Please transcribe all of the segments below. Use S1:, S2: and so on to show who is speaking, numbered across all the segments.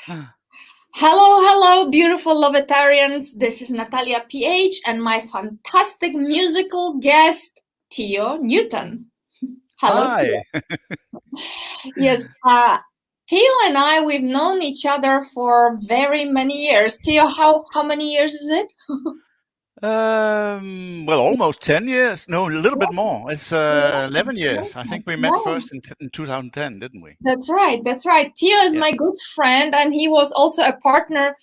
S1: Hello, hello, beautiful Lovetarians. This is Natalia PH and my fantastic musical guest, Theo Newton. Hello,
S2: Hi.
S1: Theo. Yes, Theo and I, we've known each other for very many years. Theo, how many years is it?
S2: Well, almost 10 years. No, a little bit more. It's 11 years. I think we met
S1: Yeah.
S2: first in 2010, didn't we?
S1: That's right. That's right. Theo is
S2: Yeah.
S1: my good friend, and he was also a partner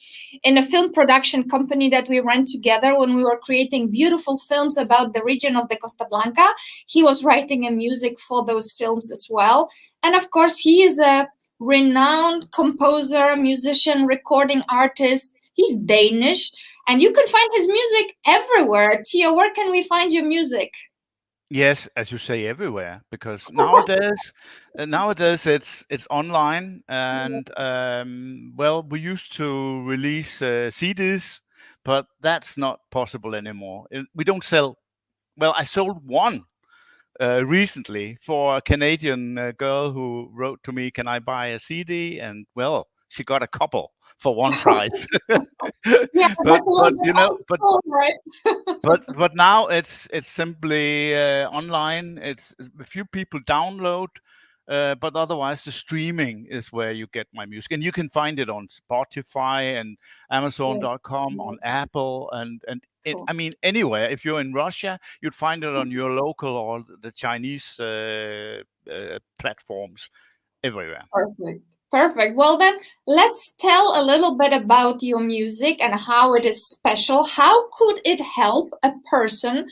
S1: in a film production company that we ran together when we were creating beautiful films about the region of the Costa Blanca. He was writing a music for those films as well. And of course, he is a renowned composer, musician, recording artist. He's Danish, and you can find his music everywhere. Theo, where can we find your music?
S2: Yes, as you say, everywhere, because nowadays it's online, and well, we used to release CDs, but that's not possible anymore. We don't sell. Well, I sold one recently for a Canadian girl who wrote to me, "Can I buy a CD?" And well, she got a couple for one price.
S1: Yeah,
S2: but
S1: that's a little
S2: but
S1: bit
S2: you know,
S1: old school, right?
S2: but now it's simply online. It's a few people download. But otherwise, the streaming is where you get my music, and you can find it on Spotify and
S1: Yeah,
S2: Amazon.com,
S1: yeah,
S2: on Apple, and
S1: cool.
S2: I mean anywhere. If you're in Russia, you'd find it on your local or the Chinese platforms everywhere.
S1: Perfect. Perfect. Well, then let's tell a little bit about your music and how it is special. How could it help a person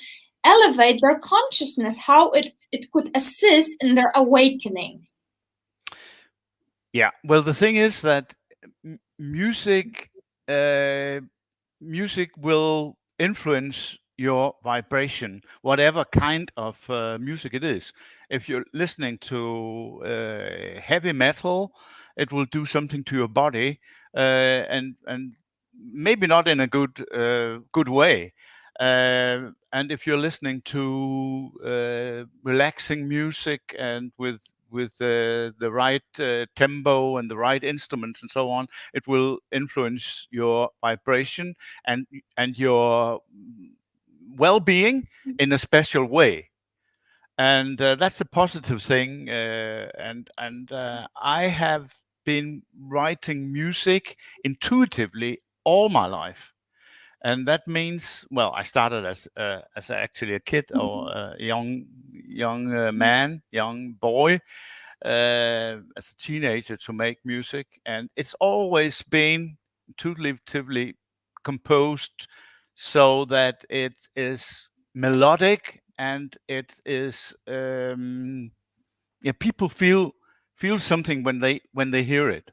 S1: elevate their consciousness? How it could assist in their awakening?
S2: Yeah. Well, the thing is that m- music uh, music will influence your vibration, whatever kind of music it is. If you're listening to heavy metal, it will do something to your body, and maybe not in a good way. And if you're listening to relaxing music and with the right tempo and the right instruments and so on, it will influence your vibration and your well-being in a special way, and that's a positive thing. And I have been writing music intuitively all my life, and that means, well, I started as actually a kid or a young man, young boy, as a teenager to make music, and it's always been intuitively composed so that it is melodic and it is yeah, people feel something when they hear it.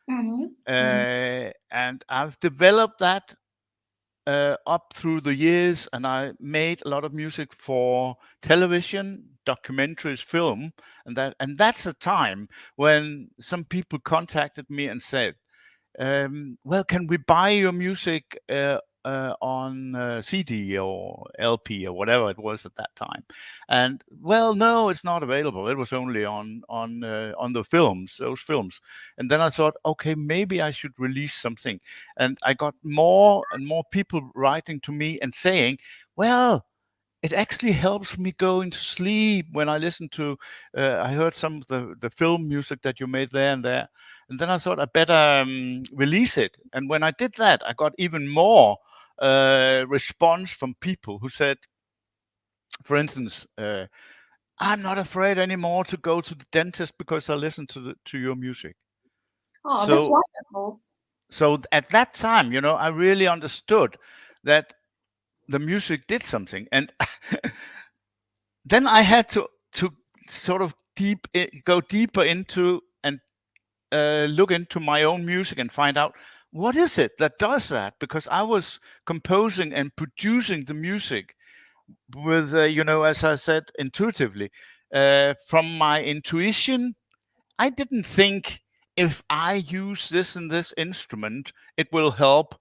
S1: Mhm, mhm.
S2: And I've developed that up through the years, and I made a lot of music for television, documentaries, film, and that's a time when some people contacted me and said, "Well, can we buy your music on CD or LP or whatever it was at that time?" And well, no, it's not available. It was only on the films, those films. And then I thought, okay, maybe I should release something. And I got more and more people writing to me and saying, "Well, it actually helps me go into sleep when I listen to. I heard some of the film music that you made there and there, and then I thought I better release it. And when I did that, I got even more response from people who said, for instance, "I'm not afraid anymore to go to the dentist because I listen to your music."
S1: Oh, that's
S2: So
S1: wonderful.
S2: at that time, I really understood that the music did something, and then I had to sort of go deeper into and look into my own music and find out what is it that does that, because I was composing and producing the music with as I said, intuitively, from my intuition. I didn't think if I use this and this instrument, it will help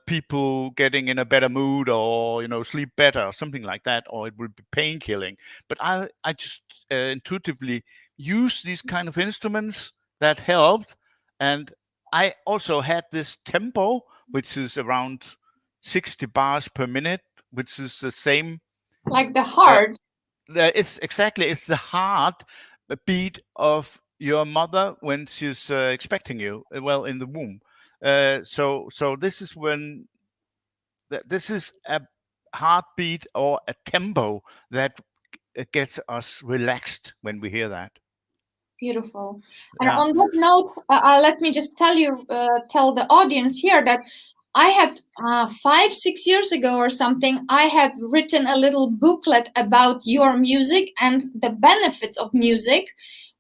S2: people getting in a better mood, or sleep better or something like that, or it will be pain killing. But I just intuitively use these kind of instruments that helped, and I also had this tempo, which is around 60 bars per minute, which is the same.
S1: Like the
S2: Uh,
S1: heart.
S2: it's the heart beat of your mother when she's expecting you, well, in the womb. So this is when this is a heartbeat or a tempo that gets us relaxed when we hear that.
S1: Beautiful. And
S2: Yeah.
S1: on that note, let me just tell the audience here that I had 5, 6 years ago or something, I had written a little booklet about your music and the benefits of music,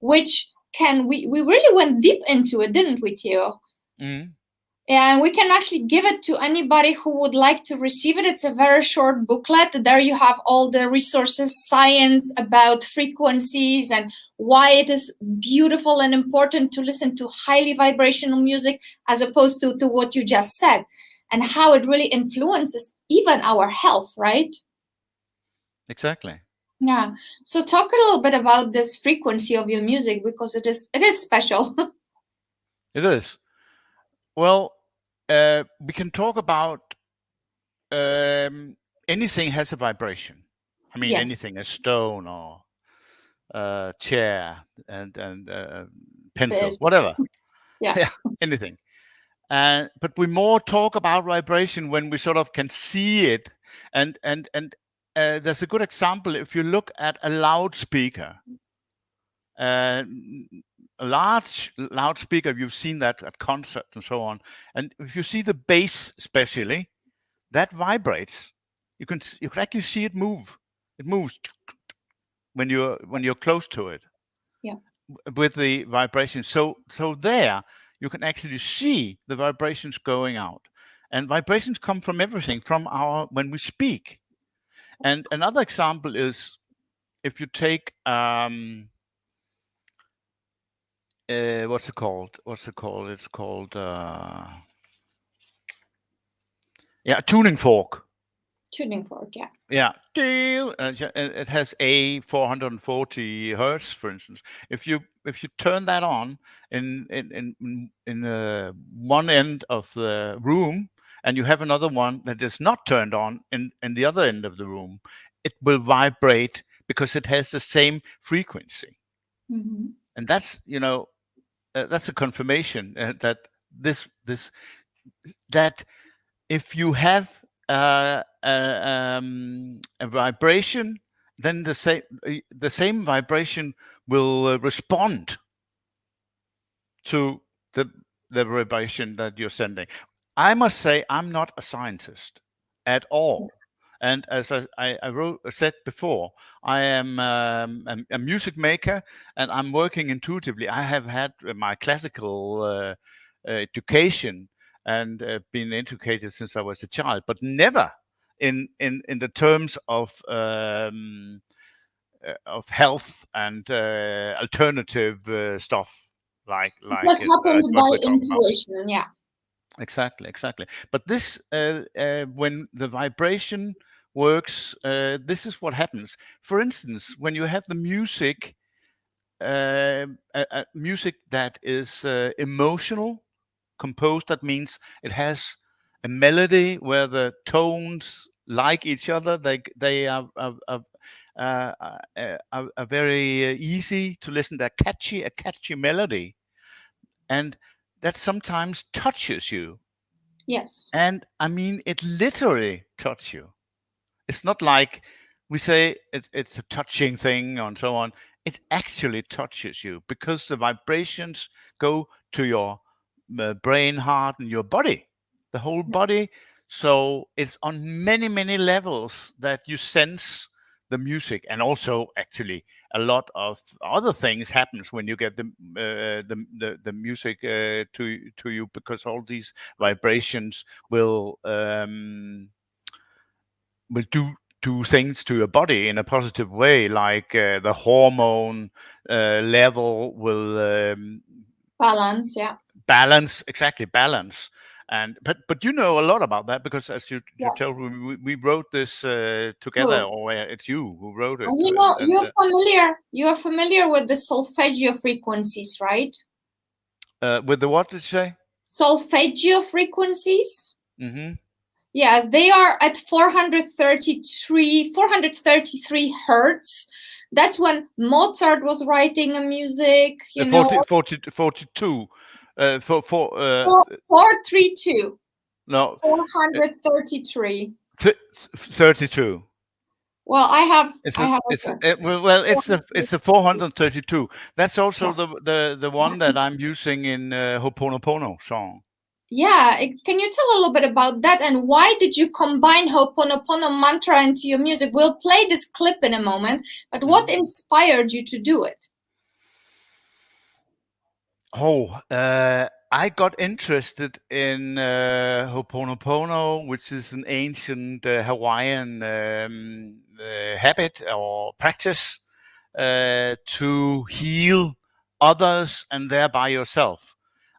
S1: which we really went deep into it, didn't we, Theo?
S2: Mm.
S1: And we can actually give it to anybody who would like to receive it. It's a very short booklet. There you have all the resources, science about frequencies and why it is beautiful and important to listen to highly vibrational music as opposed to what you just said, and how it really influences even our health, right?
S2: Exactly.
S1: Yeah. So talk a little bit about this frequency of your music, because it is special.
S2: It is. Well, we can talk about um, anything has a vibration. I mean,
S1: Yes,
S2: anything, a stone or chair and pencil,
S1: this.
S2: whatever.
S1: Yeah.
S2: Yeah, anything. But we more talk about vibration when we sort of can see it. And there's a good example if you look at a loudspeaker. Uh, a large loudspeaker, you've seen that at concerts and so on. And if you see the bass, especially, that vibrates. You can actually see it move. It moves when you're close to it
S1: Yeah.
S2: with the vibration. So there you can actually see the vibrations going out, and vibrations come from everything from our when we speak. And another example is if you take what's it called? It's called yeah, a tuning fork.
S1: Tuning fork. Yeah.
S2: Yeah, it has a 440 hertz, for instance. If you turn that on in one end of the room, and you have another one that is not turned on in the other end of the room, it will vibrate because it has the same frequency.
S1: Mm-hmm.
S2: And that's a confirmation that this that if you have a vibration, then the same vibration will respond to the the vibration that you're sending. I must say, I'm not a scientist at all. And as said before, I am a music maker, and I'm working intuitively. I have had my classical education and been educated since I was a child, but never in the terms of health and alternative stuff
S1: It just happened
S2: what
S1: by
S2: we're talking about.
S1: intuition. Yeah.
S2: Exactly. But this, when the vibration works, this is what happens. For instance, when you have the music, music that is emotional, composed, that means it has a melody where the tones like each other. They are very easy to listen. They're a catchy melody, and that sometimes touches you.
S1: Yes.
S2: And I mean, it literally touch you. It's not like we say it's a touching thing and so on. It actually touches you because the vibrations go to your brain, heart, and your body, the whole body. So it's on many, many levels that you sense the music, and also actually a lot of other things happens when you get the music to you, because all these vibrations will do things to your body in a positive way, like the hormone level will
S1: Balance. Yeah.
S2: balance. And but you know a lot about that, because as you
S1: Yeah.
S2: tell we wrote this together,
S1: True.
S2: or it's you who wrote it,
S1: And
S2: and
S1: you're familiar with the solfeggio frequencies, right?
S2: with the what did you say?
S1: solfeggio frequencies.
S2: Mm-hmm.
S1: Yes, they are at 433 hertz. That's when Mozart was writing a music,
S2: 42.
S1: 432,
S2: No,
S1: 433.
S2: 32.
S1: Well, I have
S2: It's
S1: I
S2: a
S1: have a
S2: it's a,
S1: text.
S2: it's a 432. That's also
S1: Yeah.
S2: the one that I'm using in Ho'oponopono song.
S1: Yeah, can you tell a little bit about that, and why did you combine Ho'oponopono mantra into your music? We'll play this clip in a moment, but what inspired you to do it?
S2: Oh, I got interested in Ho'oponopono, which is an ancient Hawaiian habit or practice to heal others and thereby yourself.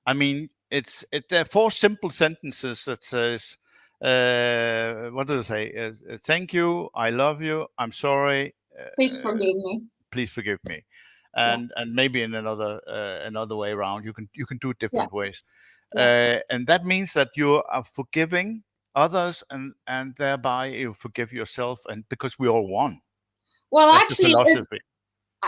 S2: I mean, there are four simple sentences that says, what do they say? Thank you, I love you, I'm sorry,
S1: Please forgive me.
S2: please forgive me,
S1: Yeah,
S2: and maybe in another way around. You can do it
S1: yeah,
S2: different ways,
S1: yeah.
S2: and that means that you are forgiving others and thereby you forgive yourself, and because we all one.
S1: Well,
S2: That's the
S1: actually,
S2: philosophy.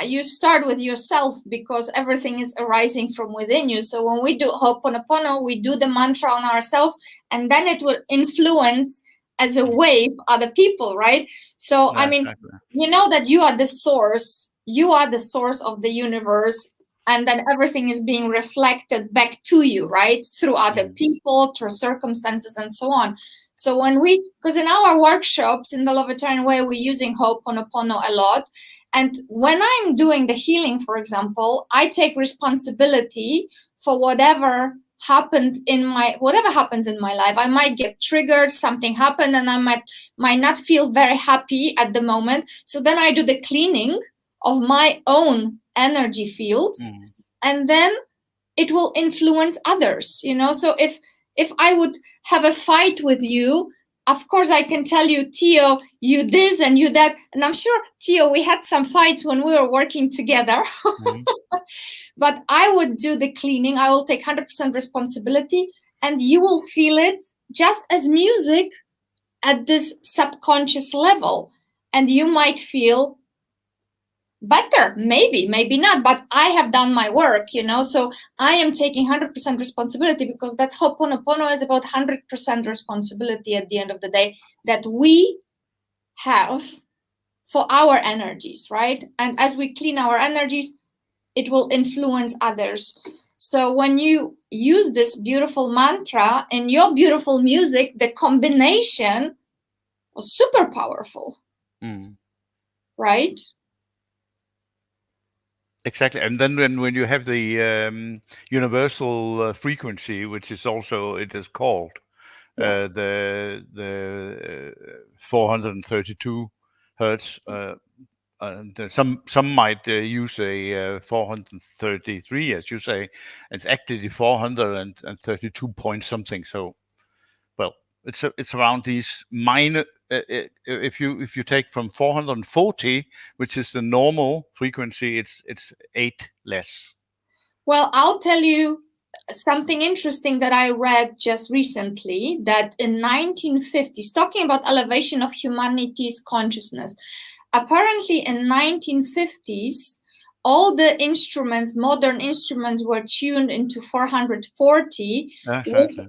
S1: you start with yourself because everything is arising from within you. So when we do Ho'oponopono, we do the mantra on ourselves, and then it will influence as a wave other people, right? So,
S2: Yeah,
S1: I mean,
S2: exactly.
S1: you know that you are the source, of the universe, and then everything is being reflected back to you, right? Through other people, through circumstances, and so on. So because in our workshops in the Lovetarian way, we're using Ho'oponopono a lot. And when I'm doing the healing, for example, I take responsibility for whatever happens in my life. I might get triggered, something happened, and I might not feel very happy at the moment. So then I do the cleaning of my own energy fields, and then it will influence others, so if I would have a fight with you, of course I can tell you, Theo, you this and you that, and I'm sure, Theo, we had some fights when we were working together. But I would do the cleaning, I will take 100% responsibility, and you will feel it just as music at this subconscious level, and you might feel better, maybe not, but I have done my work, so I am taking 100% responsibility, because that's Ho'oponopono is about 100% responsibility at the end of the day that we have for our energies, right? And as we clean our energies, it will influence others. So when you use this beautiful mantra in your beautiful music, the combination was super powerful, right?
S2: Exactly, and then when you have the universal frequency, which is also it is called
S1: Yes.
S2: the 432 hertz. And some might use a 433, as you say. It's actually 432 point something. So, well, it's around these minor. If you take from 440, which is the normal frequency, it's 8 less.
S1: Well, I'll tell you something interesting that I read just recently, that in 1950s, talking about elevation of humanity's consciousness, apparently in 1950s, all the instruments, modern instruments, were tuned into 440,
S2: Exactly.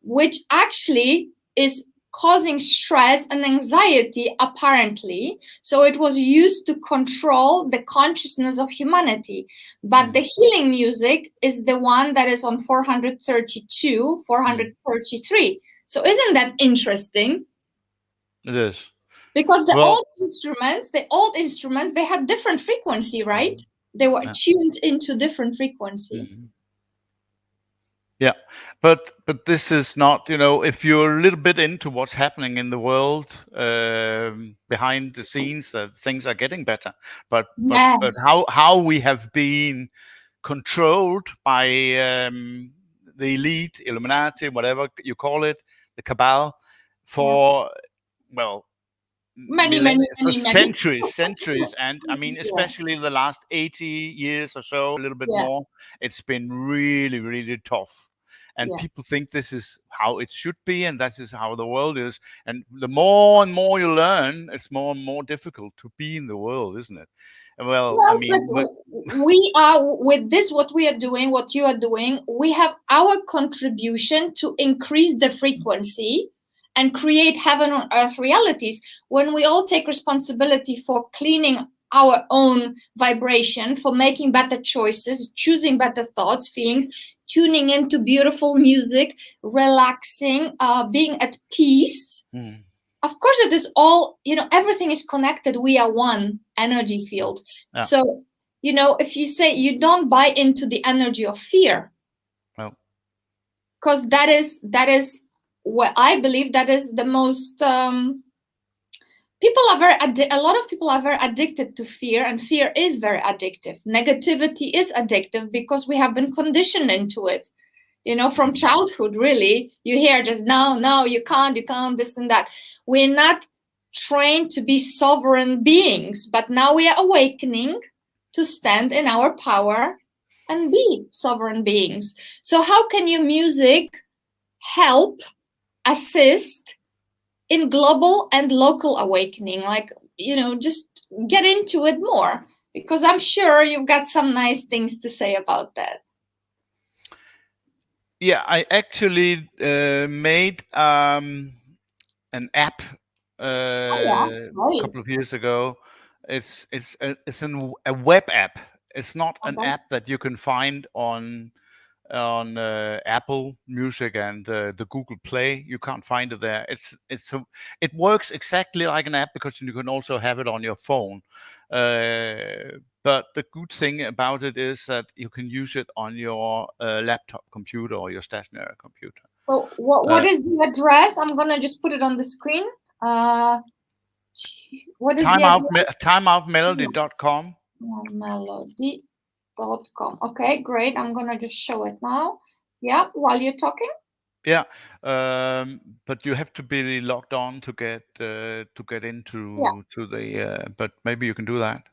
S1: which actually is causing stress and anxiety, apparently. So it was used to control the consciousness of humanity. But the healing music is the one that is on 432, 433. So isn't that interesting?
S2: It is.
S1: Because the
S2: Well,
S1: old instruments, they had different frequency, right? They were
S2: yeah.
S1: tuned into different frequency.
S2: Yeah, but this is not, if you're a little bit into what's happening in the world behind the scenes, that things are getting better. But
S1: Yes.
S2: how we have been controlled by the elite, Illuminati, whatever you call it, the cabal, for well, for
S1: Many.
S2: centuries, and I mean,
S1: Yeah.
S2: especially the last 80 years or so, a little bit
S1: Yeah.
S2: more, it's been really, really tough. and
S1: Yeah.
S2: people think this is how it should be, and that is how the world is. And the more and more you learn, it's more and more difficult to be in the world, isn't it? Well, I
S1: Well, but
S2: mean, but
S1: we are with this, what we are doing, what you are doing, we have our contribution to increase the frequency and create heaven on earth realities when we all take responsibility for cleaning our own vibration, for making better choices, choosing better thoughts, feelings, tuning into beautiful music, relaxing, being at peace.
S2: mm,
S1: Of course it is all, everything is connected. We are one energy field.
S2: yeah,
S1: So, if you say you don't buy into the energy of fear,
S2: well,
S1: because that is what I believe, that is the most people are a lot of people are very addicted to fear, and fear is very addictive. Negativity is addictive because we have been conditioned into it. From childhood, really, you hear just no, you can't, this and that. We're not trained to be sovereign beings, but now we are awakening to stand in our power and be sovereign beings. So how can your music help, assist in global and local awakening? Like, just get into it more, because I'm sure you've got some nice things to say about that.
S2: yeah. I actually made an app
S1: Oh yeah,
S2: a
S1: right.
S2: couple of years ago. It's a web app. It's not an
S1: Okay.
S2: app that you can find on Apple Music and the Google Play. You can't find it there. It works exactly like an app because you can also have it on your phone. But the good thing about it is that you can use it on your laptop computer or your stationary computer.
S1: So what is the address? I'm gonna just put it on the screen. Uh, what is the address?
S2: Timeoutmelody.com.
S1: Melody.com. Okay, great. I'm gonna just show it now. Yeah, while you're talking.
S2: Yeah, but you have to be logged on to get
S1: Yeah.
S2: into the. But maybe you can do that.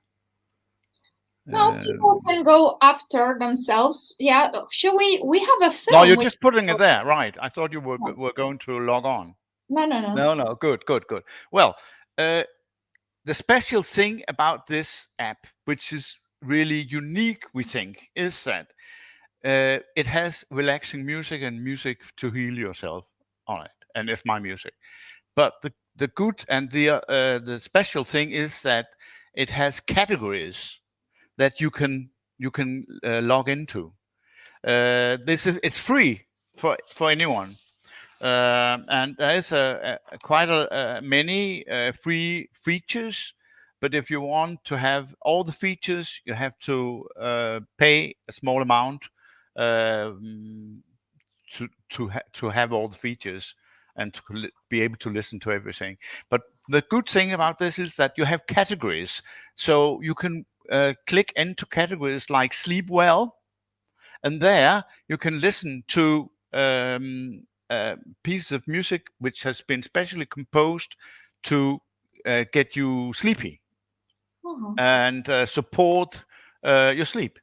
S1: No, people can go after themselves. Yeah. Should we have a
S2: No,
S1: film
S2: you're
S1: with?
S2: just putting it there, right? I thought you were
S1: No,
S2: were going to log on.
S1: no.
S2: No. Good. Well, the special thing about this app, which is really unique, we think, is that it has relaxing music and music to heal yourself on it, and it's my music. But the good and the special thing is that it has categories that you can log into. It's free for anyone. And there is quite many free features, but if you want to have all the features, you have to pay a small amount um, to have all the features and to be able to listen to everything. But the good thing about this is that you have categories, so you can click into categories like sleep well, and there you can listen to pieces of music which has been specially composed to get you sleepy
S1: Uh-huh.
S2: and support your sleep.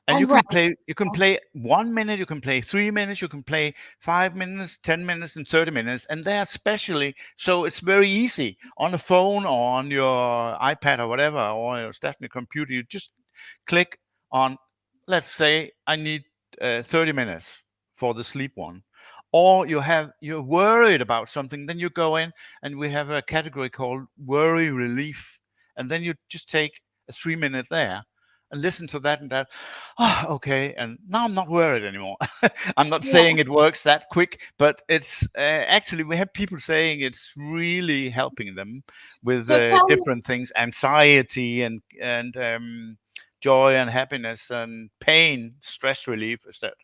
S2: And
S1: And rest.
S2: you can play 1 minute, you can play 3 minutes, you can play 5 minutes, 10 minutes, and 30 minutes. And they're specially, so it's very easy on a phone or on your iPad or whatever, or your stationary computer. You just click on, let's say I need 30 minutes for the sleep one. Or you're worried about something, then you go in and we have a category called worry relief. And then you just take a 3 minute there and listen to that and that. Oh, okay. And now I'm not worried anymore. I'm not
S1: Yeah.
S2: saying it works that quick, but it's actually, we have people saying it's really helping them with
S1: So tell me.
S2: different things, anxiety and joy and happiness and pain, stress relief, etc.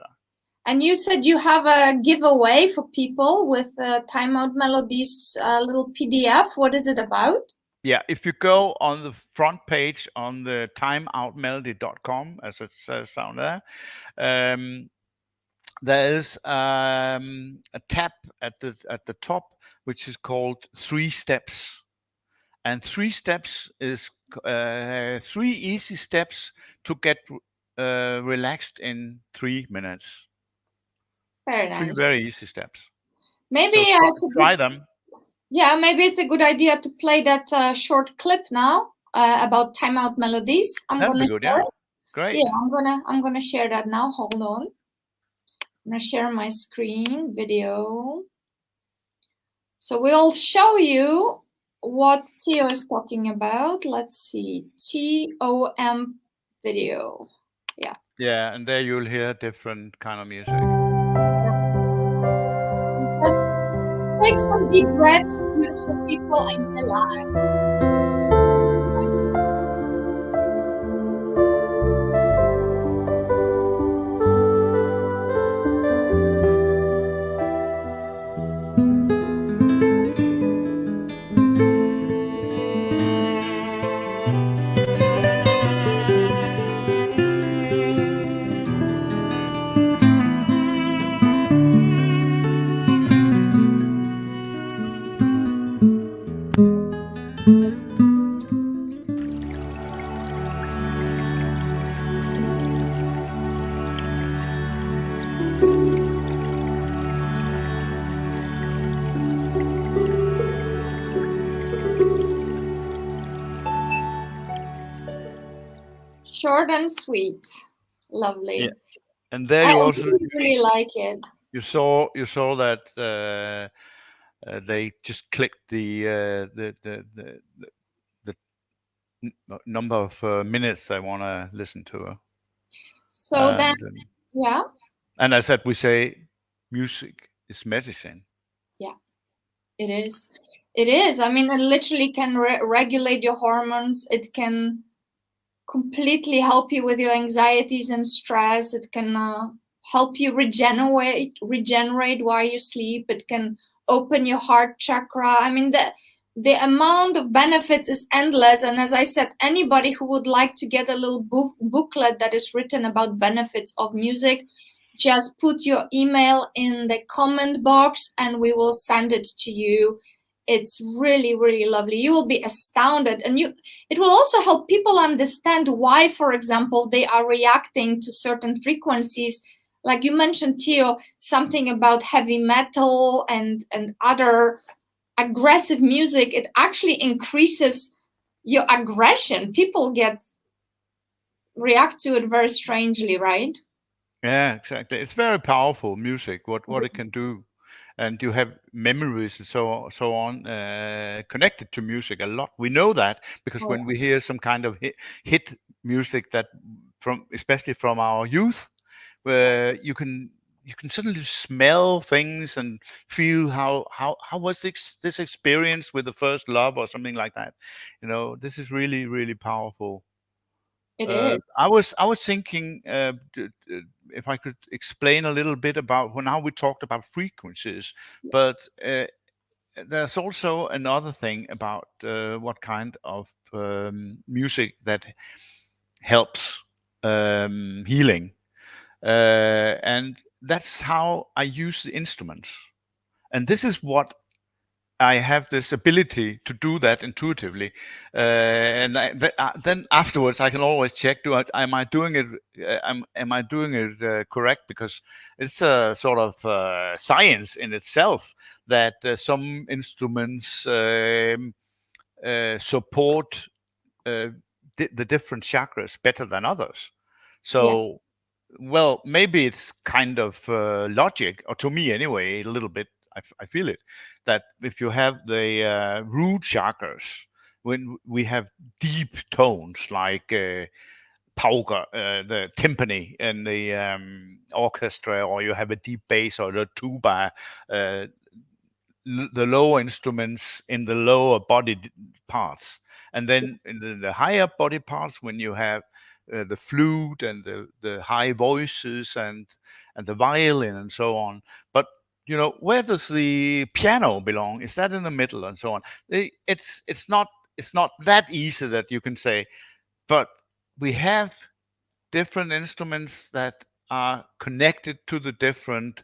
S1: And you said you have a giveaway for people with Timeout Melodies little PDF. What is it about?
S2: Yeah, if you go on the front page on the timeoutmelody.com, as it says down there, there is a tab at the top which is called 3 steps, and 3 steps is 3 easy steps to get relaxed in 3 minutes.
S1: Very
S2: 3
S1: nice.
S2: very easy steps.
S1: Maybe
S2: So
S1: it's a
S2: try
S1: good,
S2: them.
S1: yeah, maybe it's a good idea to play that short clip now about timeout melodies. I'm
S2: That'll
S1: gonna
S2: be good.
S1: share
S2: Yeah.
S1: it.
S2: Great.
S1: Yeah, I'm gonna share that now. Hold on. I'm gonna share my screen video. So we'll show you what Theo is talking about. Let's see. TOM video. Yeah.
S2: Yeah, and there you'll hear different kind of music.
S1: Just take some deep breaths, beautiful people, and be alive. Short and sweet. Lovely.
S2: Yeah. And there
S1: I
S2: you also
S1: really like it.
S2: you saw that they just clicked the number of minutes I want to listen to.
S1: So then, yeah.
S2: And I said, we say music is medicine.
S1: Yeah, it is. It is. I mean, it literally can regulate your hormones. It can completely help you with your anxieties and stress. It can help you regenerate while you sleep. It can open your heart chakra. I mean, the amount of benefits is endless. And as I said, anybody who would like to get a little booklet that is written about benefits of music, just put your email in the comment box and we will send it to you. It's really, really lovely. You will be astounded. And it will also help people understand why, for example, they are reacting to certain frequencies. Like you mentioned, Theo, something about heavy metal and other aggressive music. It actually increases your aggression. People react to it very strangely, right?
S2: Yeah, exactly. It's very powerful music. What it can do, and you have memories and so on connected to music a lot. We know that because when we hear some kind of hit music that especially from our youth, where you can suddenly smell things and feel how was this experience with the first love or something like that. This is really, really powerful.
S1: It is.
S2: I was thinking if I could explain a little bit about how we talked about frequencies, but there's also another thing about what kind of music that helps healing, and that's how I use the instruments. And this is what I have this ability to do that intuitively, and then afterwards I can always check: am I doing it? Am I doing it correct? Because it's a sort of science in itself that some instruments support the different chakras better than others. So, well, maybe it's kind of logic, or to me anyway, a little bit. I feel it that if you have the root chakras, when we have deep tones like pauga, the timpani in the orchestra, or you have a deep bass or the tuba, the lower instruments in the lower body parts, and then in the higher body parts, when you have the flute and the high voices and the violin and so on. But where does the piano belong? Is that in the middle and so on? It's not that easy that you can say, but we have different instruments that are connected to the different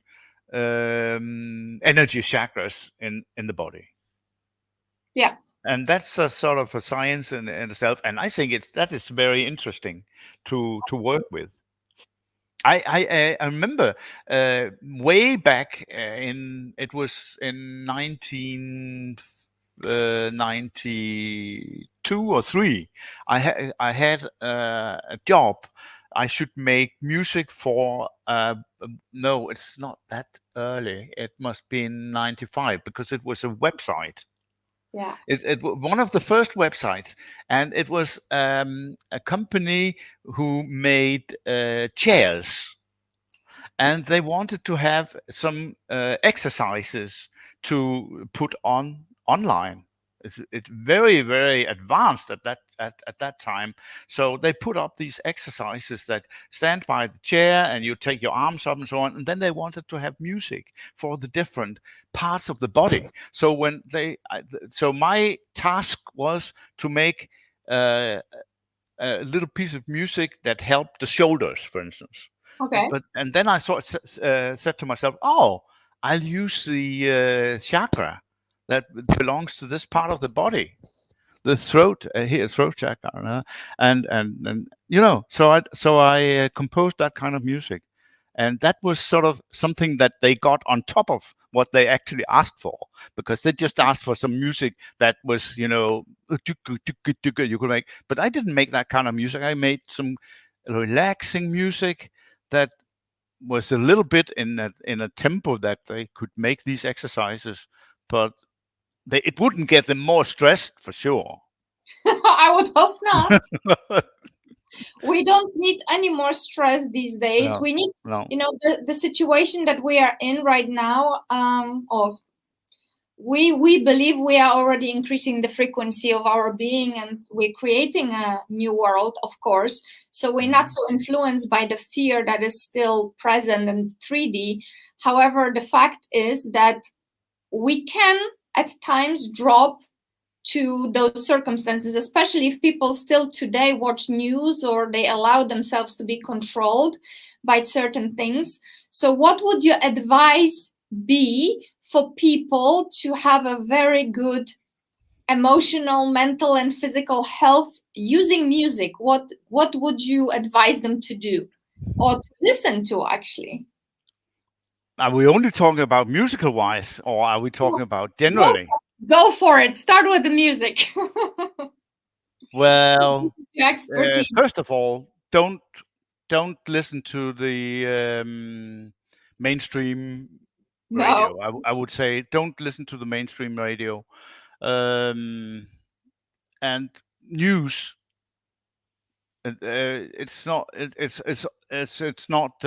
S2: energy chakras in the body.
S1: Yeah.
S2: And that's a sort of a science in itself, and I think that is very interesting to work with. I remember way back in it was in 1992 or three. I had a job. I should make music for. No, it's not that early. It must be in '95 because it was a website.
S1: Yeah.
S2: One of the first websites, and it was a company who made chairs, and they wanted to have some exercises to put on online. It's very very advanced at that time. So they put up these exercises that stand by the chair and you take your arms up and so on. And then they wanted to have music for the different parts of the body. So so my task was to make uh, a little piece of music that helped the shoulders, for instance.
S1: Okay.
S2: And then I said to myself, "Oh, I'll use the chakra that belongs to this part of the body, the throat here, throat chakra, and so I composed that kind of music, and that was sort of something that they got on top of what they actually asked for, because they just asked for some music that was you could make, but I didn't make that kind of music. I made some relaxing music that was a little bit in a tempo that they could make these exercises, but it wouldn't get them more stressed for sure.
S1: I would hope not. We don't need any more stress these days.
S2: No,
S1: We need,
S2: no.
S1: the situation that we are in right now. Also, we believe we are already increasing the frequency of our being, and we're creating a new world, of course. So we're not so influenced by the fear that is still present in 3D. However, the fact is that we can at times drop to those circumstances, especially if people still today watch news or they allow themselves to be controlled by certain things. So what would your advice be for people to have a very good emotional, mental, and physical health using music? What would you advise them to do or to listen to, actually?
S2: Are we only talking about musical wise, or are we talking about
S1: Go,
S2: generally?
S1: go for it. Start with the music.
S2: Well,
S1: Your expertise.
S2: first of all, don't listen to the mainstream
S1: No.
S2: radio. I would say don't listen to the mainstream radio, um, and news. It's not. It's not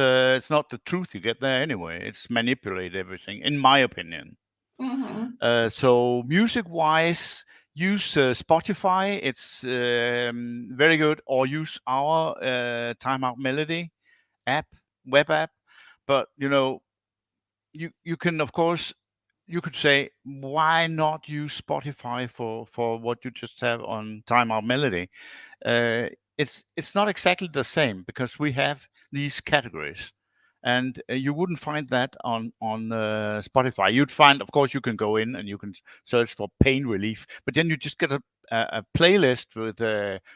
S2: the truth you get there anyway. It's manipulate everything, in my opinion.
S1: Mm-hmm.
S2: So music-wise, use Spotify. It's very good. Or use our Time Out Melody app, web app. But you can, of course, you could say, why not use Spotify for what you just have on Time Out Melody? uh, it's not exactly the same, because we have these categories, and you wouldn't find that on Spotify. You'd find, of course, you can go in and you can search for pain relief, but then you just get a playlist with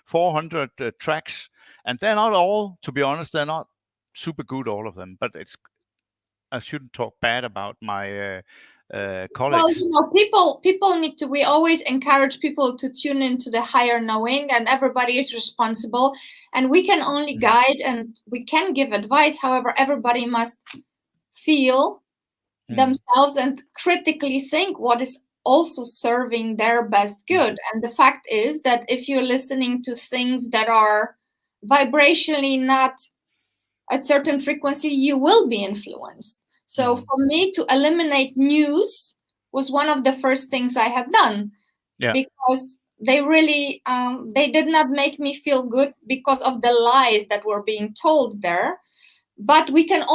S2: 400 tracks, and they're not all, to be honest, they're not super good, all of them. But I shouldn't talk bad about my
S1: Well,
S2: colleagues.
S1: people need to. We always encourage people to tune into the higher knowing, and everybody is responsible. And we can only
S2: Mm,
S1: guide and we can give advice. However, everybody must feel
S2: mm,
S1: themselves and critically think what is also serving their best
S2: mm,
S1: good. And the fact is that if you're listening to things that are vibrationally not at certain frequency, you will be influenced. So
S2: mm.
S1: for me to eliminate news was one of the first things I have done,
S2: Yeah.
S1: because they really they did not make me feel good because of the lies that were being told there. But we can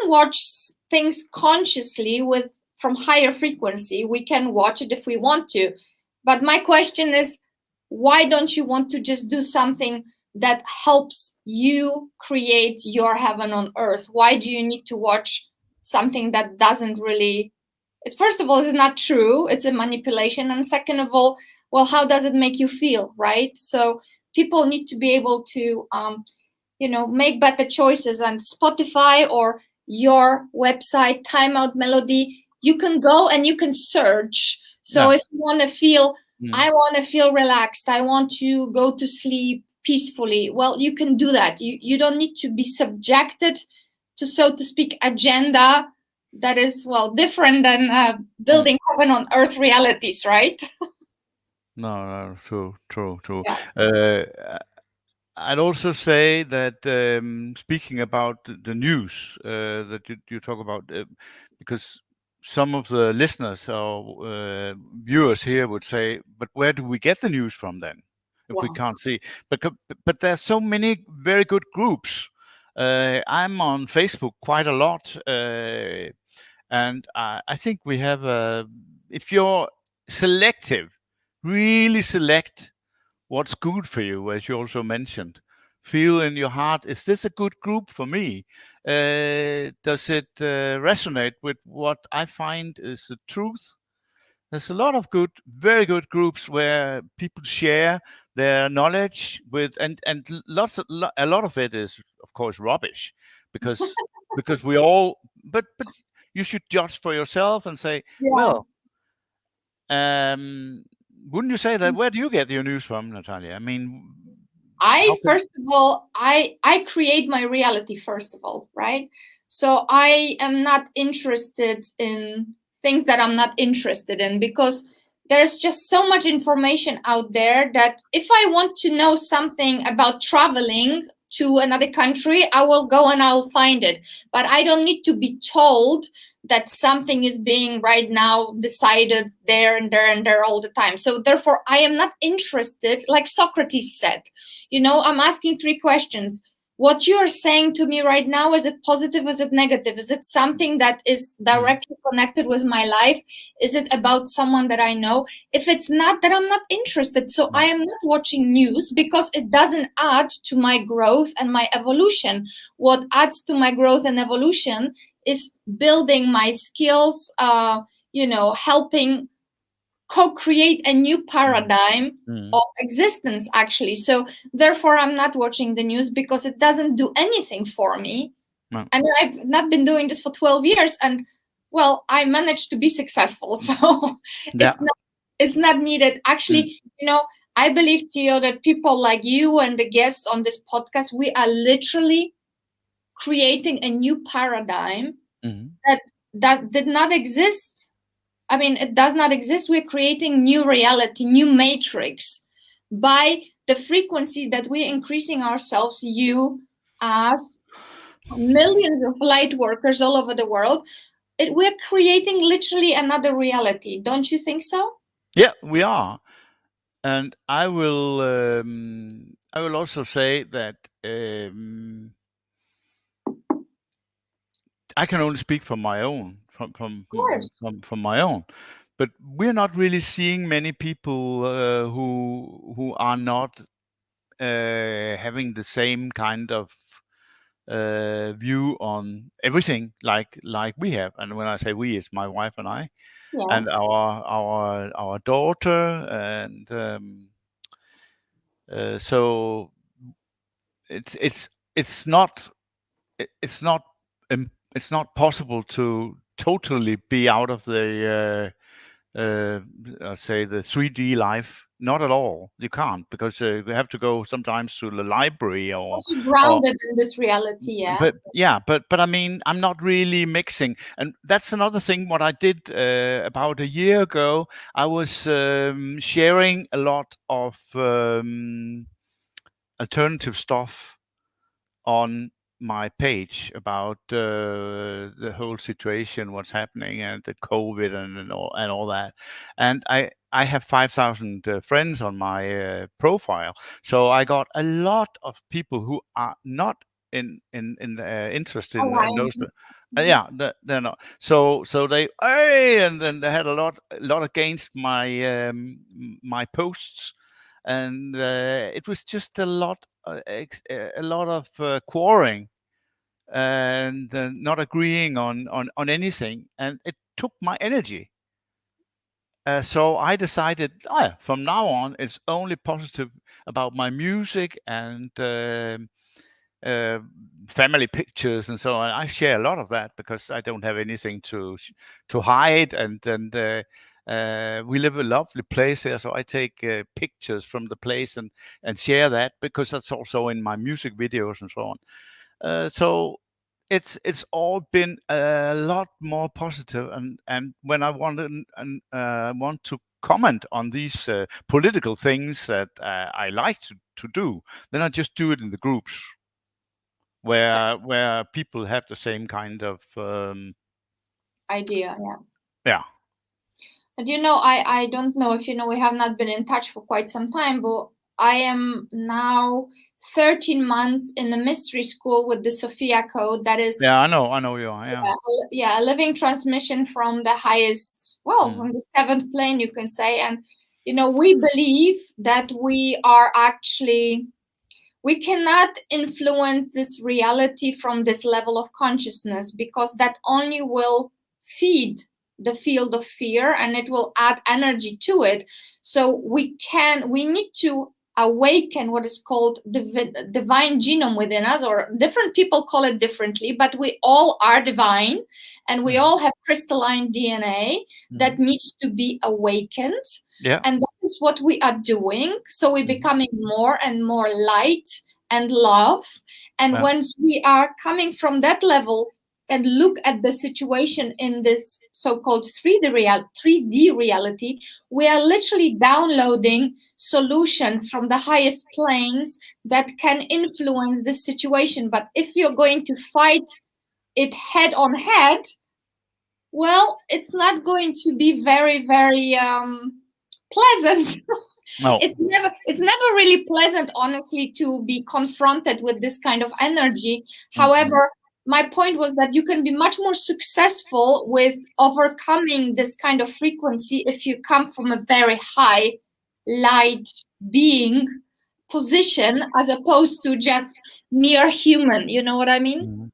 S1: watch things consciously with from higher frequency. We can watch it if we want to. But my question is, why don't you want to just do something that helps you create your heaven on earth? Why do you need to watch something that doesn't really, it's, first of all, it's not true, it's a manipulation, and second of all, well, how does it make you feel, right? So people need to be able to make better choices. And Spotify or your website, Timeout Melody, you can go and you can search. So
S2: Yeah.
S1: if you want to feel,
S2: Mm.
S1: I want to feel relaxed, I want to go to sleep peacefully, well, you can do that. You don't need to be subjected to, so to speak, agenda that is, well, different than
S2: Mm.
S1: building heaven on earth realities, right?
S2: No, no, true.
S1: Yeah.
S2: I'd also say that speaking about the news that you talk about, because some of the listeners or viewers here would say, "But where do we get the news from then, if we
S1: Wow.
S2: can't see?" But there's so many very good groups. I'm on Facebook quite a lot, and I think we have a. If you're selective, really select what's good for you, as you also mentioned. Feel in your heart, is this a good group for me? Does it resonate with what I find is the truth? There's a lot of good, very good groups where people share their knowledge with, and a lot of it is, of course, rubbish, because we all. But you should judge for yourself and say,
S1: Yeah.
S2: well, um, wouldn't you say that? Where do you get your news from, Natalia? I mean, how
S1: I
S2: can?
S1: first of all, I create my reality first of all, right? So I am not interested in things that I'm not interested in, because there's just so much information out there that if I want to know something about traveling to another country, I will go and I'll find it. But I don't need to be told that something is being right now decided there and there and there all the time. So therefore, I am not interested, like Socrates said. I'm asking three questions. What you are saying to me right now, is it positive? Is it negative? Is it something that is
S2: Mm,
S1: directly connected with my life? Is it about someone that I know? If it's not, then I'm not interested. So I
S2: no.
S1: am not watching news, because it doesn't add to my growth and my evolution. What adds to my growth and evolution is building my skills, helping co-create a new
S2: Mm,
S1: paradigm
S2: mm,
S1: of existence, actually. So therefore, I'm not watching the news, because it doesn't do anything for me.
S2: no.
S1: And I've not been doing this for 12 years, and well, I managed to be successful.
S2: Mm,
S1: So
S2: yeah.
S1: it's not needed,
S2: Mm,
S1: actually. I believe, Theo, that people like you and the guests on this podcast, we are literally creating a new paradigm
S2: mhm.
S1: that did not exist. I mean, it does not exist. We're creating new reality, new matrix, by the frequency that we're increasing ourselves, you as millions of light workers all over the world. We're creating literally another reality. Don't you think so?
S2: Yeah, we are. And I will also say that I can only speak from my own,
S1: Of course.
S2: from my own. But we're not really seeing many people who are not having the same kind of view on everything like we have. And when I say we, it's my wife and I, and
S1: Yes.
S2: our daughter, and so it's it's it's not it's not it's not possible to totally be out of the say the 3D life. Not at all. You can't, because you have to go sometimes to the library
S1: Also
S2: or
S1: grounded in this reality, yeah.
S2: but yeah, but I mean, I'm not really mixing, and that's another thing. What I did about a year ago, I was sharing a lot of alternative stuff on my page about the whole situation, what's happening, and the COVID and all that. And I have 5,000 friends on my profile, so I got a lot of people who are not interested in those.
S1: Aligned.
S2: Yeah, they're not. So they, hey, and then they had a lot against my posts, and it was just a lot a lot of quarreling and not agreeing on anything, and it took my energy. So I decided, from now on, it's only positive about my music, and family pictures and so on. I share a lot of that because I don't have anything to hide, and we live a lovely place here, so I take pictures from the place and share that, because that's also in my music videos and so on. So it's all been a lot more positive, and when I want to comment on these political things that I like to do, then I just do it in the groups where people have the same kind of
S1: idea.
S2: yeah.
S1: And I don't know if we have not been in touch for quite some time, but I am now 13 months in a mystery school with the Sophia Code. That is,
S2: I know you are.
S1: A living transmission from the highest, from the seventh plane, you can say. And we believe that we cannot influence this reality from this level of consciousness, because that only will feed the field of fear and it will add energy to it. So we need to awaken what is called the divine genome within us, or different people call it differently, but we all are divine, and we all have crystalline DNA that needs to be awakened. And that is what we are doing. So we're becoming more and more light and love. And once we are coming from that level and look at the situation in this so-called 3D reality, we are literally downloading solutions from the highest planes that can influence this situation. But if you're going to fight it head on head, well, it's not going to be very, very pleasant.
S2: No.
S1: It's never really pleasant, honestly, to be confronted with this kind of energy. However, my point was that you can be much more successful with overcoming this kind of frequency if you come from a very high light being position, as opposed to just mere human. You know what I mean?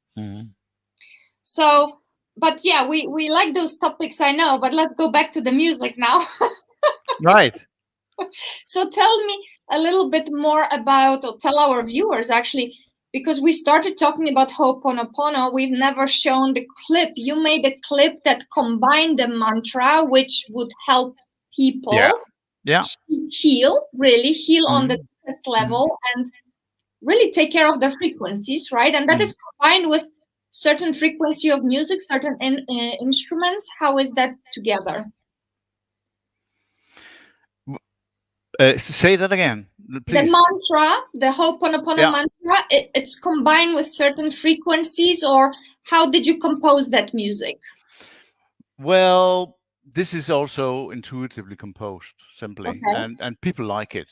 S1: So, but yeah, we like those topics, I know, but let's go back to the music now.
S2: Right.
S1: So tell me a little bit more about, or tell our viewers actually, because we started talking about Ho'oponopono, we've never shown the clip. You made a clip that combined the mantra, which would help people heal on the deepest level, and really take care of their frequencies, right? And that is combined with certain frequency of music, certain instruments. How is that together?
S2: Say that again, please.
S1: The mantra, the Ho'oponopono mantra, it's combined with certain frequencies, or how did you compose that music?
S2: Well, this is also intuitively composed, simply, and people like it.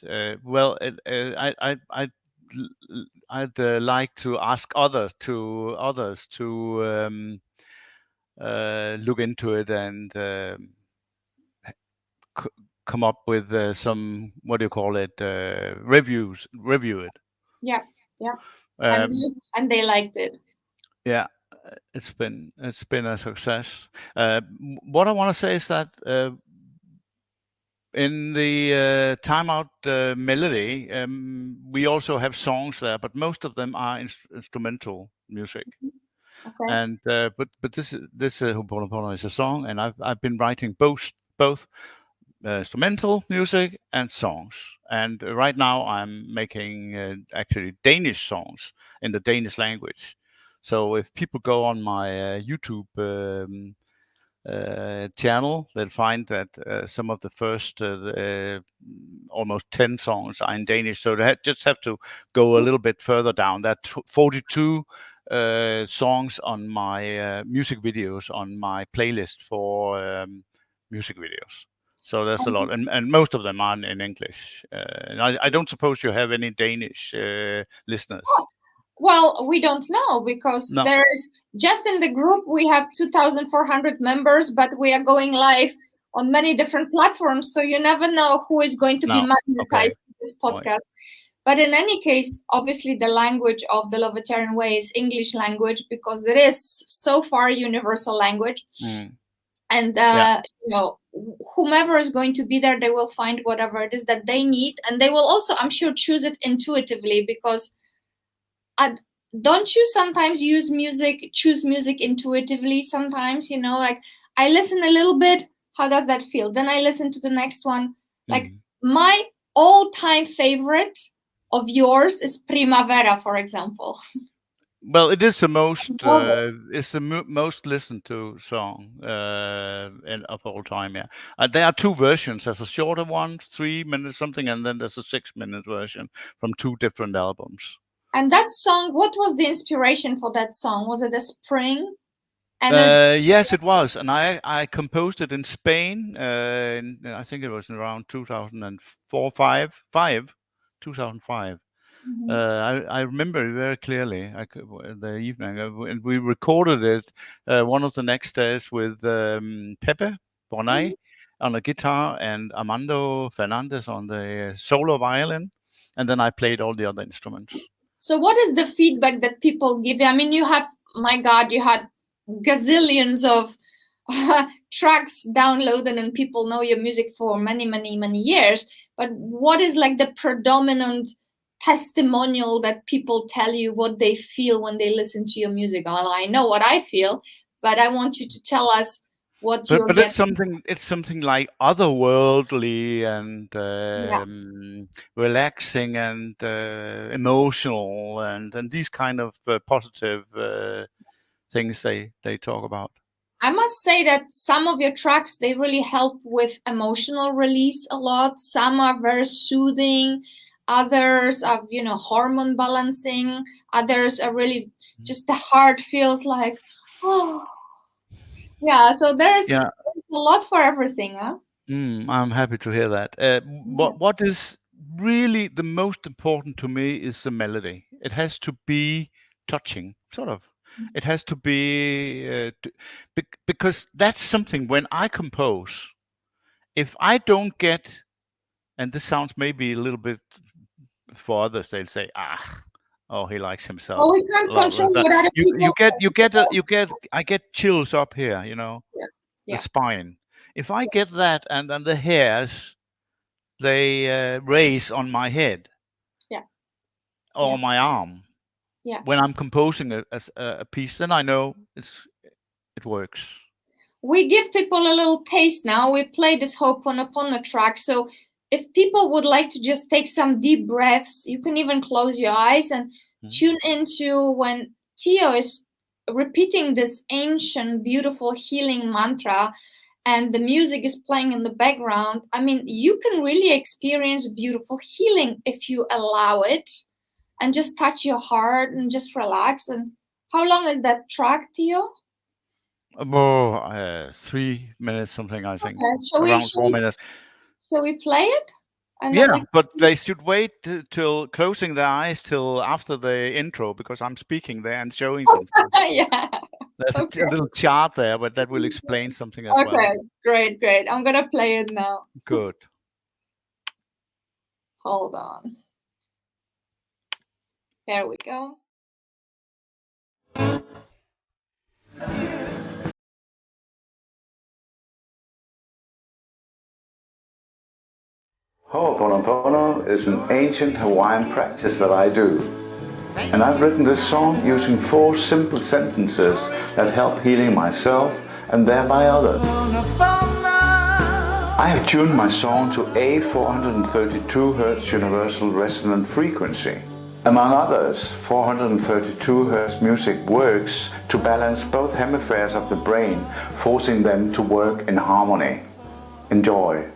S2: I'd like to ask others to look into it and come up with some, what do you call it, review it.
S1: Yeah. And they liked it.
S2: Yeah, it's been a success. What I want to say is that in the timeout melody, we also have songs there, but most of them are instrumental music. And but this Ho'oponopono is a song, and I've been writing both instrumental music and songs. And right now I'm making actually Danish songs in the Danish language. So if people go on my YouTube channel, they'll find that some of the first almost 10 songs are in Danish. So they just have to go a little bit further down. There are 42 songs on my music videos on my playlist for music videos. So there's a lot, and most of them are in English. I don't suppose you have any Danish listeners.
S1: Well, we don't know, because there's just in the group we have 2,400 members, but we are going live on many different platforms, so you never know who is going to be magnetized to this podcast. But in any case, obviously the language of the Lovetarian way is English language, because it is so far a universal language. And whomever is going to be there, they will find whatever it is that they need, and they will also, I'm sure, choose it intuitively, because don't you sometimes choose music intuitively sometimes, like I listen a little bit, how does that feel? Then I listen to the next one. Like my all-time favorite of yours is Primavera, for example.
S2: Well, it is the most
S1: Love it.
S2: most listened to song of all time. Yeah, there are two versions. There's a shorter one, 3 minutes something, and then there's a 6 minute version from two different albums.
S1: And that song, what was the inspiration for that song? Was it a spring energy?
S2: Yes, it was, and I composed it in Spain. I think it was around 2004, 2005. I remember it very clearly. The evening, and we recorded it one of the next days with Pepe Bonai on the guitar and Armando Fernandez on the solo violin, and then I played all the other instruments.
S1: So what is the feedback that people give you? I mean, you have, my God, you had gazillions of tracks downloaded and people know your music for many, many, many years. But what is like the predominant testimonial that people tell you what they feel when they listen to your music? Well, I know what I feel, but I want you to tell us what you're
S2: But it's
S1: getting.
S2: something like otherworldly and
S1: Yeah.
S2: relaxing and emotional and these kind of positive things they talk about.
S1: I must say that some of your tracks, they really help with emotional release a lot. Some are very soothing. Others are, hormone balancing. Others are really just the heart feels like, oh, yeah. So there's
S2: Yeah,
S1: a lot for everything, huh?
S2: I'm happy to hear that.
S1: Yeah.
S2: What is really the most important to me is the melody. It has to be touching, sort of. It has to be because that's something when I compose. If I don't get, and this sounds maybe a little bit for others, they'll say, "Ah, oh, he likes
S1: Well,
S2: himself
S1: we
S2: a
S1: can't
S2: lot."
S1: control
S2: So
S1: what other
S2: you
S1: people
S2: get
S1: say.
S2: I get chills up here,
S1: Yeah.
S2: the
S1: Yeah.
S2: spine. If I get that, and then the hairs they raise on my head
S1: Yeah.
S2: or
S1: Yeah.
S2: my arm
S1: Yeah.
S2: when I'm composing a piece, then I know it works.
S1: We give people a little taste now. We play this Ho'oponopono track. So if people would like to just take some deep breaths, you can even close your eyes and
S2: Mhm.
S1: tune into when Theo is repeating this ancient, beautiful healing mantra and the music is playing in the background. I mean, you can really experience beautiful healing if you allow it and just touch your heart and just relax. And how long is that track, Theo?
S2: Oh, 3 minutes something, I think,
S1: Okay.
S2: around 4 minutes.
S1: Shall we play it? And then
S2: Yeah,
S1: we
S2: but they should wait till closing their eyes till after the intro because I'm speaking there and showing something.
S1: yeah.
S2: There's a
S1: Okay.
S2: little chart there, but that will explain something as well.
S1: Okay. Great, great. I'm gonna play it now.
S2: Good.
S1: Hold on. There we go.
S3: Ho'oponopono is an ancient Hawaiian practice that I do. And I've written this song using 4 simple sentences that help healing myself and thereby others. I have tuned my song to a 432 Hz universal resonant frequency. Among others, 432 Hz music works to balance both hemispheres of the brain, forcing them to work in harmony. Enjoy.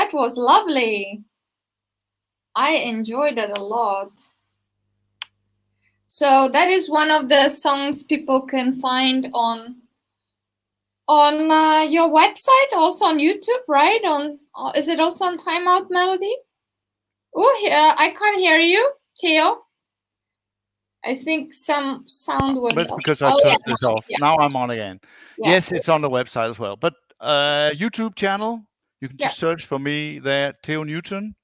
S1: That was lovely. I enjoyed it a lot. So that is one of the songs people can find on your website, also on YouTube, right? Is it also on Timeout Melody? Oh, I can't hear you, Theo. I think some sound went
S2: That's
S1: off.
S2: because I turned this off. Now I'm on again. Yes, it's on the website as well. But YouTube channel, you can just search for me there, Theo Newton.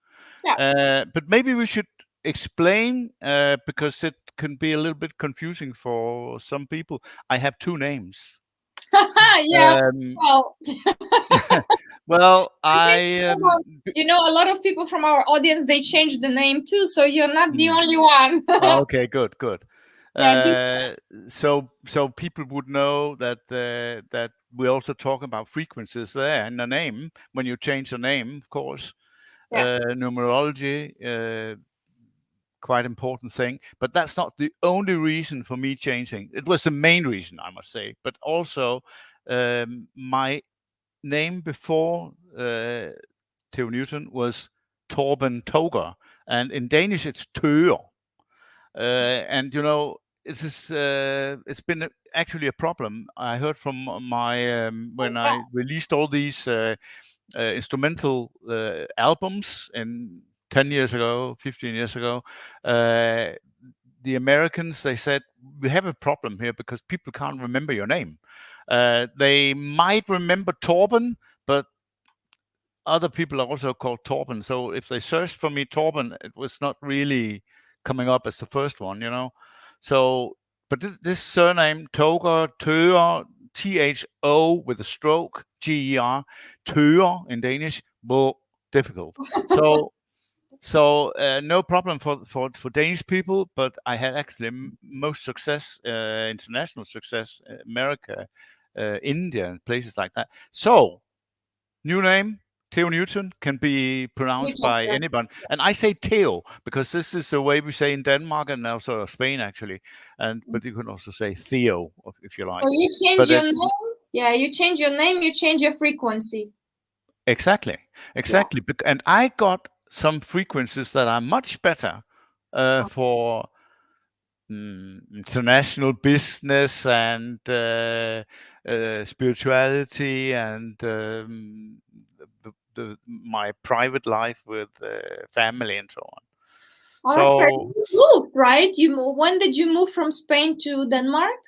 S2: But maybe we should explain, because it can be a little bit confusing for some people. I have two names.
S1: Well,
S2: well,
S1: a lot of people from our audience, they changed the name too, so you're not the only one.
S2: Okay, good. So people would know that we also talk about frequencies there in the name when you change the name, of course. Numerology, quite important thing, but that's not the only reason for me changing. It was the main reason, I must say, but also my name before Theo Newton was Torben Toger, and in Danish it's Tøger. And it's been actually a problem. I heard from my when I released all these instrumental albums in 10 years ago, 15 years ago, the Americans, they said, we have a problem here because people can't remember your name. They might remember Torben, but other people are also called Torben. So if they searched for me Torben, it was not really coming up as the first one, So, but this surname, Toger, Tøger, THO with a stroke, GER, Tøger in Danish, difficult. So no problem for Danish people, but I had actually most success, international success, America, India, and places like that. So, new name, Theo Newton, can be pronounced by anyone. And I say Theo because this is the way we say in Denmark and also Spain, actually. But you can also say Theo if you like.
S1: So you change your name. Yeah, you change your name, you change your frequency.
S2: Exactly. And I got some frequencies that are much better for international business and spirituality and my private life with family and so on.
S1: That's right. You moved, right? When did you move from Spain to Denmark?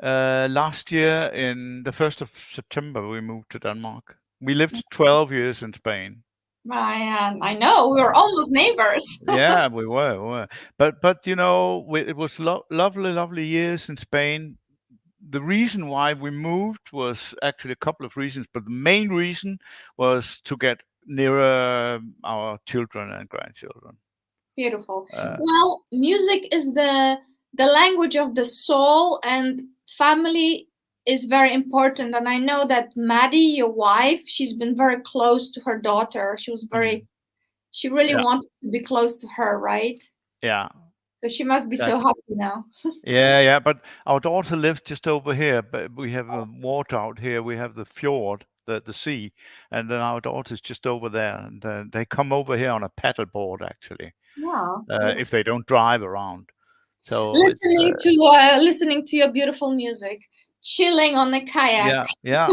S2: Last year, in the 1st of September, we moved to Denmark. We lived 12 years in Spain.
S1: I know, we were almost neighbors.
S2: Yeah, we were. But it was lovely years in Spain. The reason why we moved was actually a couple of reasons, but the main reason was to get nearer our children and grandchildren.
S1: Beautiful. Well, music is the language of the soul, and family is very important. And I know that Maddie, your wife, she's been very close to her daughter. She was she really wanted to be close to her, right?
S2: Yeah.
S1: So she must be so happy now.
S2: Yeah. But our daughter lives just over here, but we have water out here. We have the fjord, the sea, and then our daughter's just over there. And they come over here on a paddleboard, actually.
S1: Yeah.
S2: If they don't drive around. So
S1: listening to your beautiful music, chilling on the kayak.
S2: Yeah.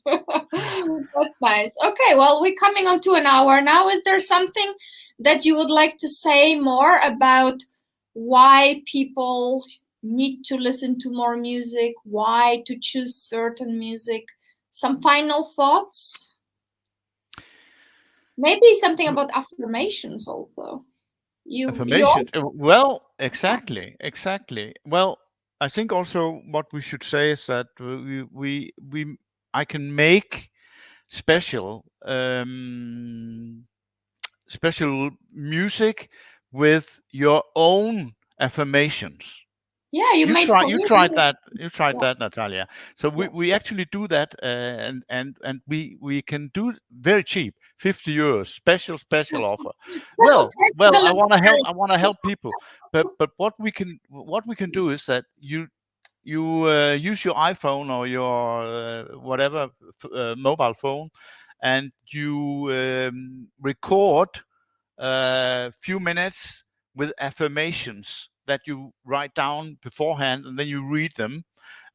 S1: That's nice. Okay, well, we're coming on to an hour now. Is there something that you would like to say more about why people need to listen to more music, why to choose certain music? Some final thoughts? Maybe something about affirmations also.
S2: Affirmations. Well, exactly. Well, I think also what we should say is that I can make special music with your own affirmations.
S1: Yeah, you
S2: tried that. You tried that, Natalia. So we actually do that, and we can do it very cheap, €50, special offer. Well, I want to help people, but what we can do is that you use your iPhone or your whatever mobile phone, and you record a few minutes with affirmations that you write down beforehand, and then you read them.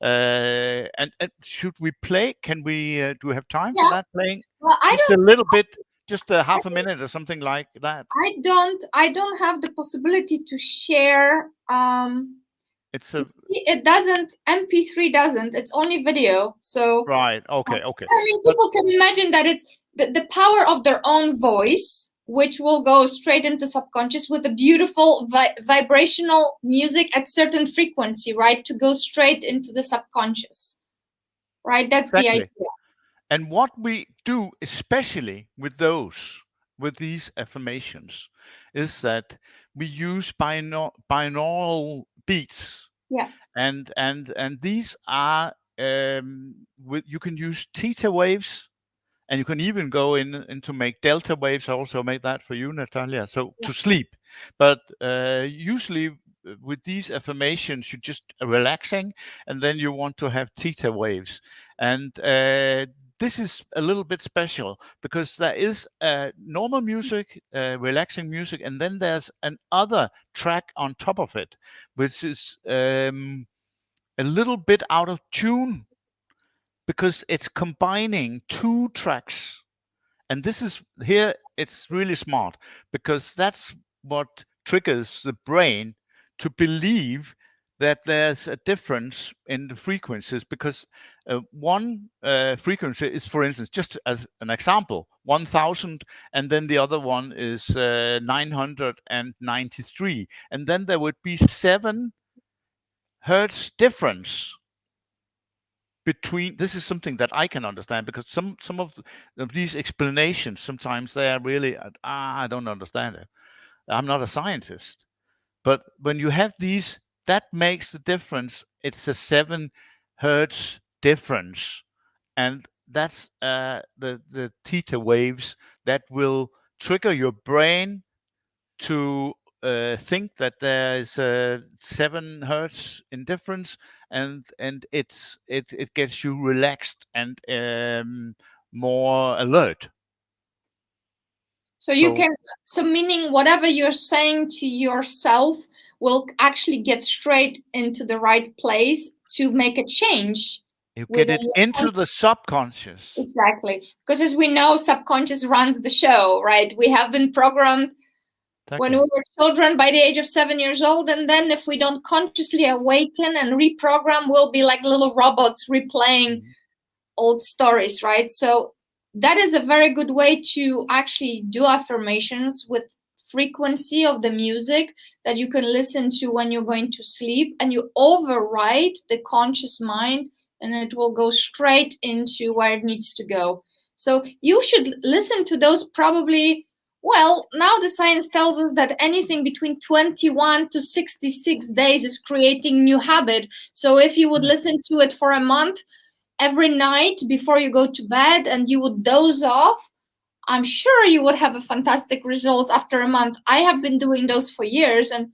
S2: And should we play? Can we? Do we have time for that playing?
S1: Well,
S2: Just a little bit, just a half a minute or something like that.
S1: I don't have the possibility to share.
S2: It's
S1: you see, it doesn't. MP3 doesn't. It's only video. So
S2: right. Okay.
S1: I mean, people can imagine that it's the power of their own voice, which will go straight into subconscious with a beautiful vibrational music at certain frequency, right? To go straight into the subconscious, right? That's the idea.
S2: And what we do, especially with these affirmations, is that we use binaural beats.
S1: Yeah.
S2: And these are you can use theta waves, and you can even go into make delta waves. I also made that for you, Natalia. So to sleep, but usually with these affirmations, you're just relaxing, and then you want to have theta waves, and this is a little bit special because there is normal music, relaxing music, and then there's another track on top of it, which is a little bit out of tune because it's combining two tracks. And this is here, it's really smart because that's what triggers the brain to believe that there's a difference in the frequencies, because one frequency is, for instance, just as an example, 1000, and then the other one is 993, and then there would be 7 hertz difference between. This is something that I can understand, because some of these explanations, sometimes they are really I don't understand it. I'm not a scientist, but when you have these, that makes the difference. It's a 7 hertz difference, and that's the theta waves that will trigger your brain to think that there is 7 hertz in difference, and it gets you relaxed and more alert.
S1: So you can, so meaning whatever you're saying to yourself will actually get straight into the right place to make a change.
S2: You get it into the subconscious.
S1: Exactly. Because as we know, subconscious runs the show, right? We have been programmed when we were children by the age of 7 years old. And then if we don't consciously awaken and reprogram, we'll be like little robots replaying old stories, right? So that is a very good way to actually do affirmations with frequency of the music that you can listen to when you're going to sleep, and you override the conscious mind, and it will go straight into where it needs to go. So you should listen to those probably. Well, now the science tells us that anything between 21 to 66 days is creating new habit. So if you would listen to it for a month, every night before you go to bed, and you would doze off, I'm sure you would have a fantastic results after a month. I have been doing those for years, and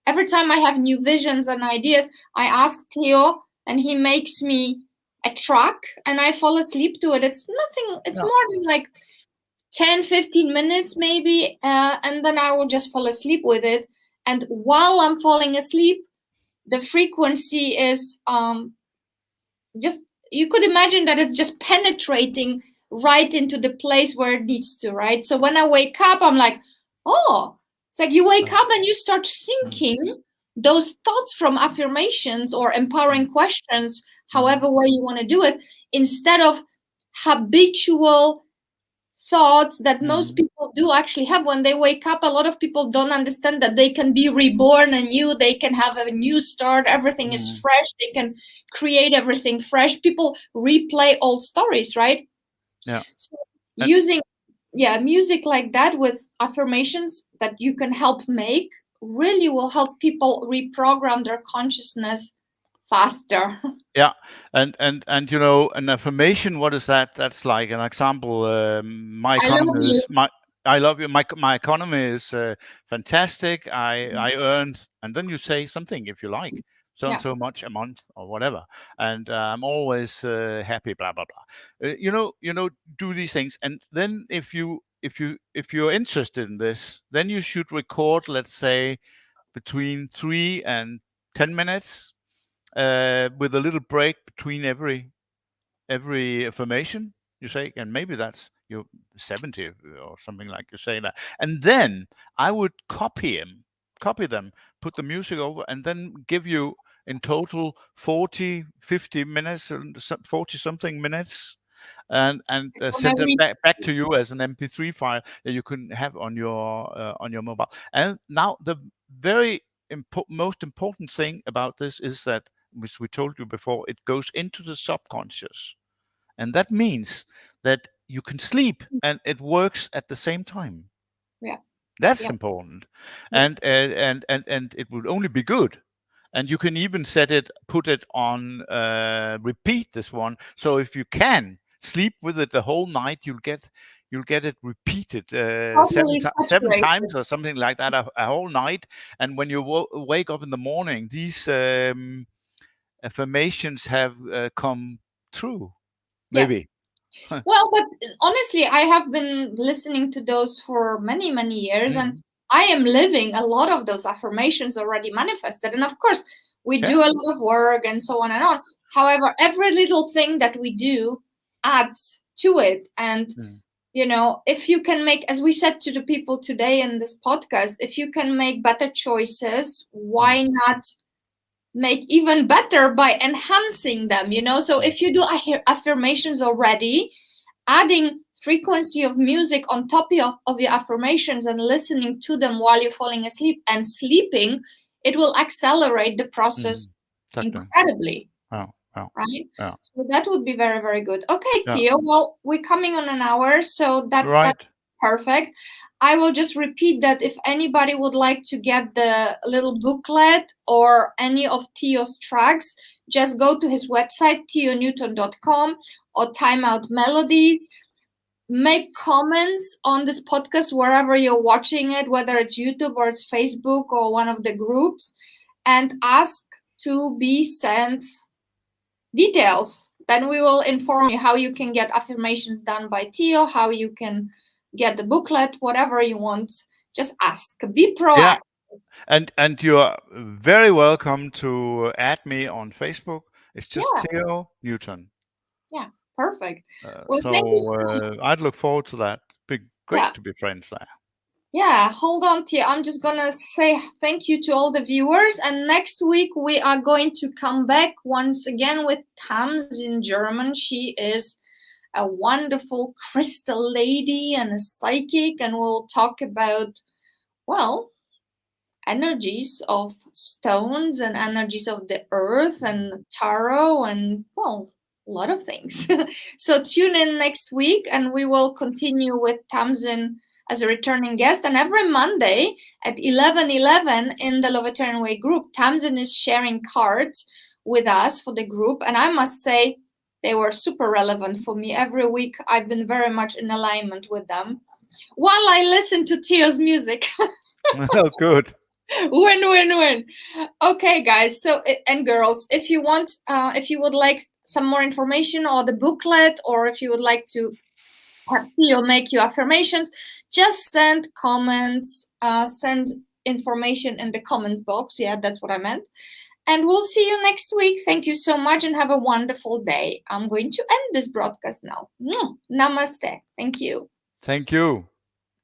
S1: every time I have new visions and ideas, I ask Theo, and he makes me a track, and I fall asleep to it. It's nothing, it's more than like 10-15 minutes maybe, and then I will just fall asleep with it. And while I'm falling asleep, the frequency is just, you could imagine that it's just penetrating right into the place where it needs to, right? So when I wake up, I'm like, oh, it's like you wake up and you start thinking those thoughts from affirmations or empowering questions, however way you want to do it, instead of habitual thoughts that most people do actually have when they wake up. A lot of people don't understand that they can be reborn anew, they can have a new start, everything is fresh, they can create everything fresh. People replay old stories, right?
S2: Yeah.
S1: So using music like that with affirmations that you can help make really will help people reprogram their consciousness faster.
S2: Yeah, and you know, an affirmation, what is that? That's like an example. My I love you. My economy is fantastic. I earned, and then you say something if you like, so and
S1: Yeah.
S2: so much a month or whatever, and I'm always happy. Blah blah blah. Do these things, and then if you're interested in this, then you should record, let's say, between 3 and 10 minutes, with a little break between every affirmation you say, and maybe that's your 70 or something, like you say that. And then I would copy them, put the music over, and then give you in total 40, 50 minutes, 40 something minutes, and send it back to you as an MP3 file that you can have on your mobile. And now the very most important thing about this is that, which we told you before, it goes into the subconscious, and that means that you can sleep and it works at the same time.
S1: Yeah.
S2: That's
S1: Yeah.
S2: important.
S1: Yeah.
S2: And it would only be good. And you can even put it on repeat, this one. So if you can sleep with it the whole night, you'll get it repeated
S1: Totally
S2: seven
S1: saturated.
S2: times or something like that, a whole night. And when you wake up in the morning, these affirmations have come true.
S1: Yeah.
S2: Maybe.
S1: Well, but honestly, I have been listening to those for many, many years, and I am living a lot of those affirmations already manifested. And of course, we do a lot of work and so on and on. However, every little thing that we do adds to it. And, if you can make, as we said to the people today in this podcast, if you can make better choices, why not make even better by enhancing them? So if you do affirmations already, adding frequency of music on top of your affirmations and listening to them while you're falling asleep and sleeping, it will accelerate the process incredibly. Right? So that would be very, very good. Okay, Theo, well, we're coming on an hour, so that's perfect. I will just repeat that if anybody would like to get the little booklet or any of Theo's tracks, just go to his website, theonewton.com, or Time Out Melodies. Make comments on this podcast wherever you're watching it, whether it's YouTube or it's Facebook or one of the groups, and ask to be sent details. Then we will inform you how you can get affirmations done by Theo, how you can get the booklet, whatever you want. Just ask. Be proactive.
S2: Yeah. And you are very welcome to add me on Facebook. It's just Theo Newton.
S1: Yeah, perfect. Well, thank you so much.
S2: I'd look forward to that. Be great to be friends there.
S1: Yeah, hold on, Tia. I'm just gonna say thank you to all the viewers. And next week we are going to come back once again with Tams in German. She is a wonderful crystal lady and a psychic, and we'll talk about, well, energies of stones and energies of the earth and tarot and, well, a lot of things. So tune in next week and we will continue with Tamsin as a returning guest. And every Monday at 11:11 in the Lovetarian Way group, Tamsin is sharing cards with us for the group. And I must say, they were super relevant for me. Every week I've been very much in alignment with them while I listen to Theo's music.
S2: Oh, good.
S1: Win. Okay, guys, so and girls, if you want, if you would like some more information or the booklet, or if you would like to have Theo make you affirmations, just send comments, send information in the comments box. Yeah, that's what I meant. And we'll see you next week. Thank you so much and have a wonderful day. I'm going to end this broadcast now. Namaste. Thank you.
S2: Thank you.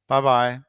S2: Bye-bye.